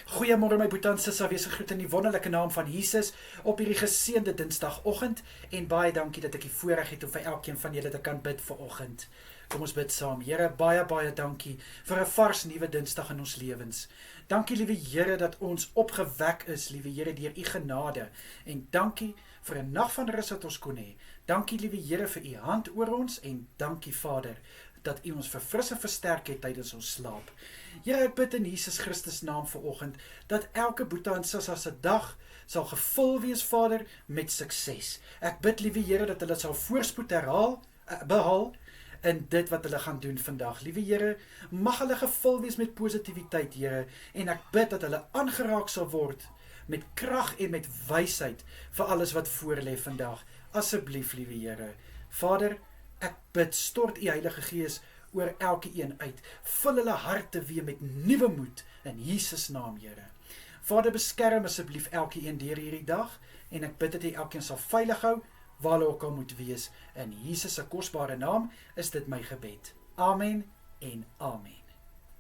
Goeiemôre my boetie en sissa, wees gegroet in die wonderlike naam van Jesus op hierdie geseënde Dinsdagoggend en baie dankie dat ek die voorreg het om vir elkeen van julle te kan bid vanoggend. Kom ons bid saam. Here, baie dankie vir 'n vars nuwe Dinsdag in ons lewens. Dankie liewe Here dat ons opgewek is, liewe Here, deur u genade en dankie vir 'n nag van rus wat ons kon hê. Dankie liewe Here vir u hand oor ons en dankie Vader dat u ons verfris en versterk het tydens ons slaap. Here, ek bid in Jesus Christus naam vanoggend dat elke boetie en sissa se dag sal gevul wees, Vader, met sukses. Ek bid liewe Here dat hulle sal voorspoed behaal in dit wat hulle gaan doen vandag. Liewe Here, mag hulle gevul wees met positiwiteit, Here, en ek bid dat hulle aangeraak sal word met krag en met wysheid vir alles wat voor lê vandag. Asseblief, liewe Here. Vader, ek bid, stort u Heilige Gees oor elke een uit. Vul hulle harte weer met nuwe moed in Jesus naam, Here. Vader, beskerm asseblief elke een deur hierdie dag en ek bid dat hy elkeen sal veilig hou waar hulle ook al moet wees. In Jesus se kosbare naam is dit my gebed. Amen en amen.